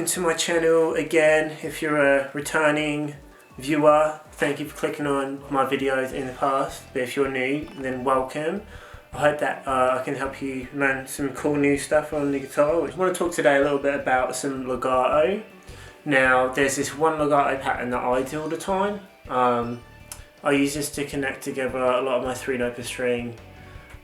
welcome to my channel again. If you're a returning viewer, thank you for clicking on my videos in the past, but if you're new, then welcome. I hope that I can help you learn some cool new stuff on the guitar. I want to talk today a little bit about some legato. Now there's this one legato pattern that I do all the time. I use this to connect together a lot of my 3-note per string,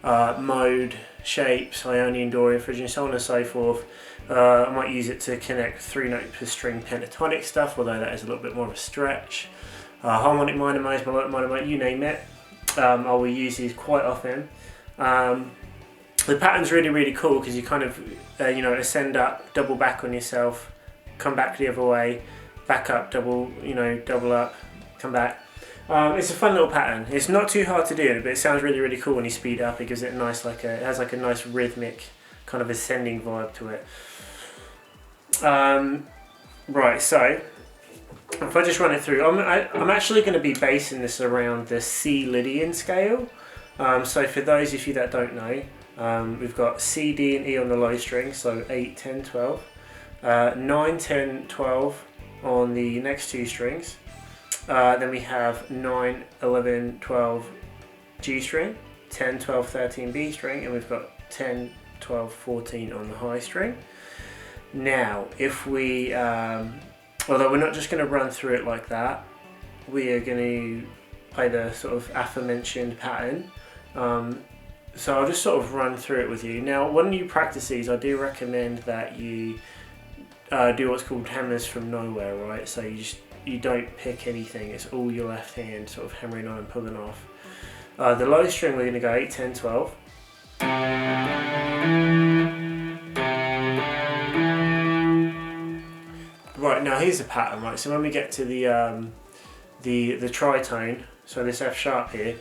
mode, shapes, Ionian, Dorian, Phrygian, so on and so forth. I might use it to connect 3-note per string pentatonic stuff, although that is a little bit more of a stretch. Harmonic minor modes, melodic minor mode, you name it. I will use these quite often. The pattern's really cool because you kind of ascend up, double back on yourself, come back the other way, back up, double up, come back. It's a fun little pattern. It's not too hard to do, but it sounds really cool when you speed up. It gives it nice, it has like a nice rhythmic kind of ascending vibe to it. Right, so if I just run it through, I'm actually going to be basing this around the C Lydian scale. So for those of you that don't know, we've got C, D and E on the low string, so 8, 10, 12, 9, 10, 12 on the next two strings, then we have 9, 11, 12 G string, 10, 12, 13 B string, and we've got 10, 12, 14 on the high string. Now if we, although we're not just going to run through it like that, we are going to play the sort of aforementioned pattern. So I'll just sort of run through it with you. Now when you practice these, I do recommend that you do what's called hammers from nowhere, right? So you don't pick anything, it's all your left hand sort of hammering on and pulling off. The low string we're going to go 8, 10, 12. Right, now here's the pattern, right? So when we get to the tritone, so this F sharp here,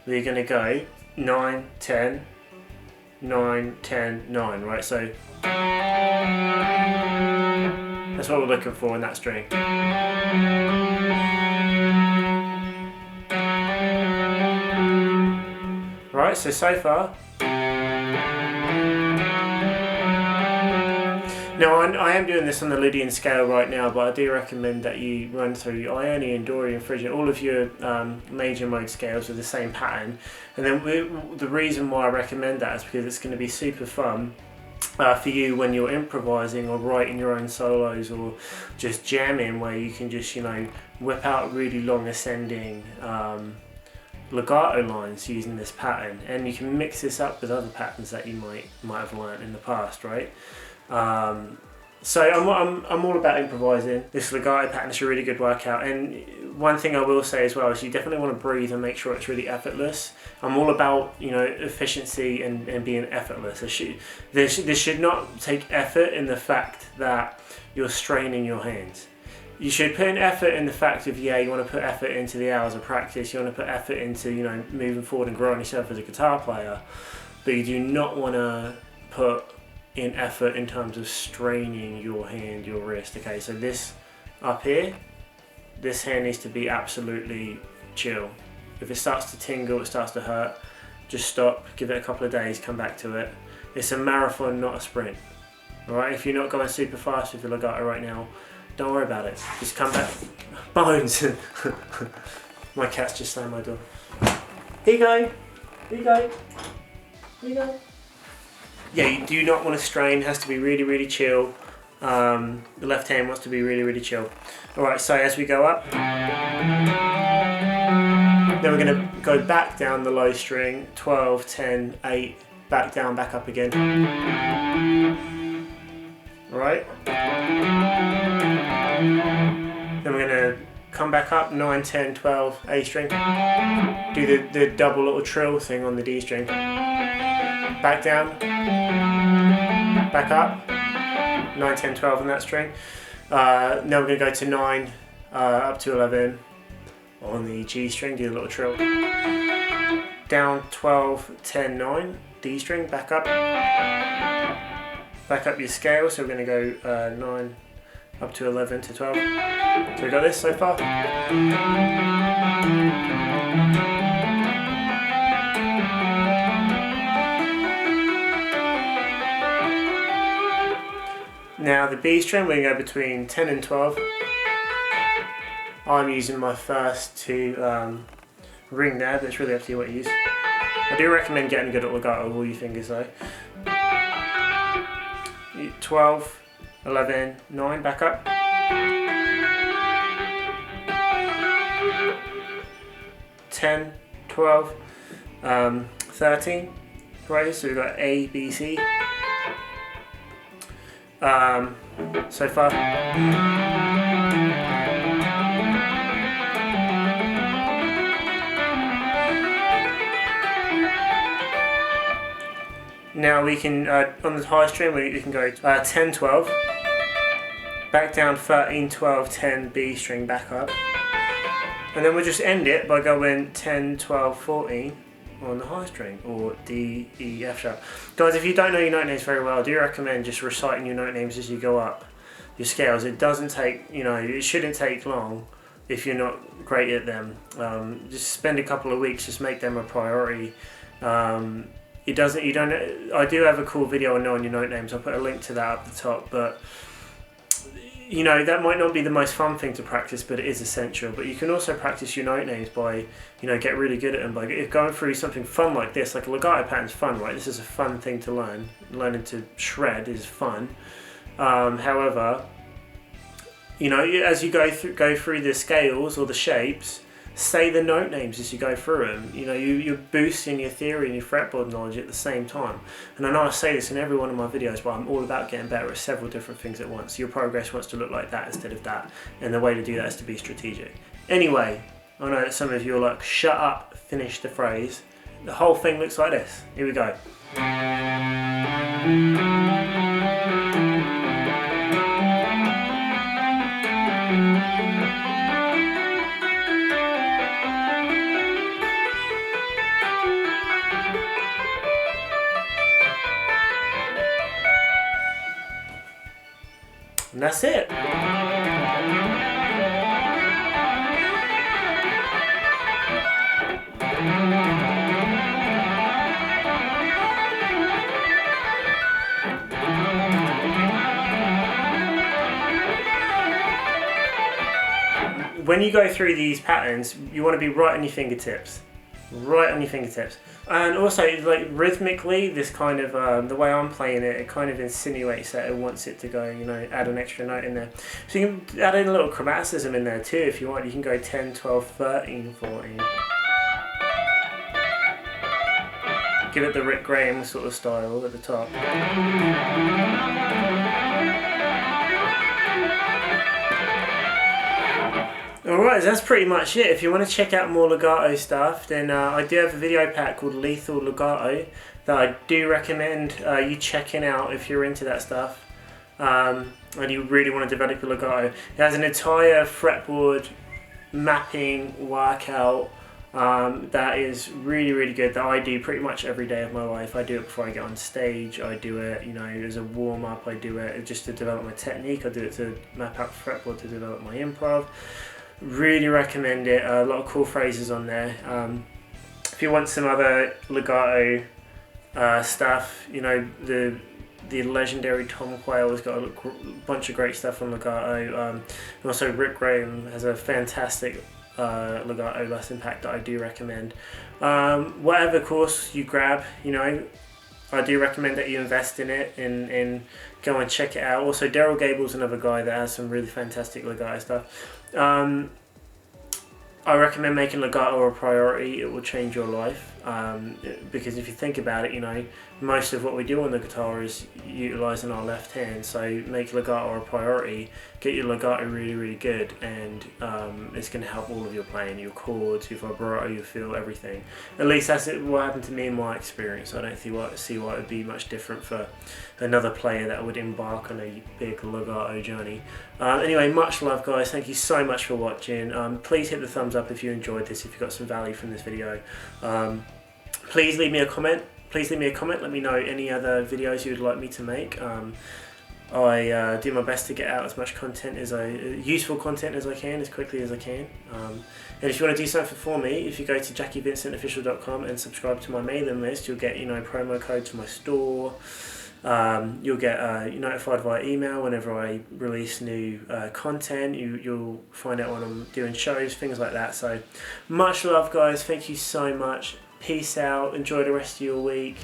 we're going to go 9, 10, 9, 10, 9, right? So that's what we're looking for in that string. Right, so far. Now I am doing this on the Lydian scale right now, but I do recommend that you run through Ionian, Dorian, Phrygian, all of your major mode scales with the same pattern. And then the reason why I recommend that is because it's going to be super fun for you when you're improvising or writing your own solos or just jamming, where you can just whip out really long ascending legato lines using this pattern, and you can mix this up with other patterns that you might have learned in the past, right? So I'm all about improvising. This legato pattern is a really good workout, and one thing I will say as well is you definitely want to breathe and make sure it's really effortless. I'm all about efficiency and being effortless. This should not take effort in the fact that you're straining your hands. You should put an effort in the fact of, you want to put effort into the hours of practice, you want to put effort into moving forward and growing yourself as a guitar player, but you do not want to put in effort in terms of straining your hand, your wrist. Okay, so this up here, this hand needs to be absolutely chill. If it starts to tingle, it starts to hurt, just stop, give it a couple of days, come back to it. It's a marathon, not a sprint. Alright, if you're not going super fast with your legato right now, don't worry about it, just come back. Bones! My cat's just slammed my door. Here you go, here you go, here you go. Yeah, you do not want to strain, it has to be really chill. The left hand wants to be really chill. Alright, so as we go up, then we're going to go back down the low string, 12, 10, 8, back down, back up again. Alright. Then we're going to come back up, 9, 10, 12, A string. Do the double little trill thing on the D string. Back down, back up, 9, 10, 12 on that string. Now we're going to go to 9 up to 11 on the G string, do a little trill. Down 12, 10, 9, D string, back up your scale, so we're going to go 9 up to 11 to 12. So we got this so far. Now the B string, we're going to go between 10 and 12. I'm using my first to ring there, but it's really up to you what you use. I do recommend getting good at legato with all your fingers though. 12, 11, 9, back up. 10, 12, 13, right, so we've got A, B, C. So far. Now we can, on the high string, we can go 10, 12, back down 13, 12, 10, B string, back up. And then we'll just end it by going 10, 12, 14 on the high string, or D, E, F sharp. Guys, if you don't know your note names very well, I do recommend just reciting your note names as you go up your scales. It doesn't take, it shouldn't take long if you're not great at them. Just spend a couple of weeks, just make them a priority. I do have a cool video on knowing your note names. I'll put a link to that up the top, but that might not be the most fun thing to practice, but it is essential. But you can also practice your note names by, get really good at them. By going through something fun like this, like a legato pattern's fun, right? This is a fun thing to learn. Learning to shred is fun. However, as you go through the scales or the shapes, say the note names as you go through them. You're boosting your theory and your fretboard knowledge at the same time. And I know I say this in every one of my videos, but I'm all about getting better at several different things at once. Your progress wants to look like that instead of that. And the way to do that is to be strategic. Anyway, I know that some of you are like, shut up, finish the phrase. The whole thing looks like this. Here we go. And that's it. When you go through these patterns, you want to be right on your fingertips. Right on your fingertips. And also, like, rhythmically, this kind of, the way I'm playing it, it kind of insinuates that it wants it to go, add an extra note in there. So you can add in a little chromaticism in there too if you want. You can go 10, 12, 13, 14. Give it the Rick Graham sort of style at the top. Alright, so that's pretty much it. If you want to check out more legato stuff, then I do have a video pack called Lethal Legato that I do recommend you checking out if you're into that stuff and you really want to develop your legato. It has an entire fretboard mapping workout that is really, really good, that I do pretty much every day of my life. I do it before I get on stage, I do it, as a warm-up, I do it just to develop my technique, I do it to map out the fretboard to develop my improv. Really recommend it. A lot of cool phrases on there. If you want some other legato stuff, the legendary Tom Quayle has got a bunch of great stuff on legato. And also Rick Graham has a fantastic legato lesson pack that I do recommend. Whatever course you grab, I do recommend that you invest in it and go and check it out. Also, Daryl Gable's another guy that has some really fantastic legato stuff. I recommend making legato a priority. It will change your life, because if you think about it, most of what we do on the guitar is utilising our left hand, so make legato a priority, get your legato really, really good, and it's going to help all of your playing, your chords, your vibrato, your feel, everything. At least that's what happened to me in my experience. I don't see why it would be much different for another player that would embark on a big legato journey. Anyway, much love, guys. Thank you so much for watching. Please hit the thumbs up if you enjoyed this, if you got some value from this video. Please leave me a comment. Let me know any other videos you would like me to make. I do my best to get out as much content useful content as I can, as quickly as I can. And if you want to do something for me, if you go to JackyVincentOfficial.com and subscribe to my mailing list, you'll get promo codes for my store, You'll get notified via email whenever I release new content. You'll find out when I'm doing shows, things like that. So much love, guys. Thank you so much. Peace out. Enjoy the rest of your week.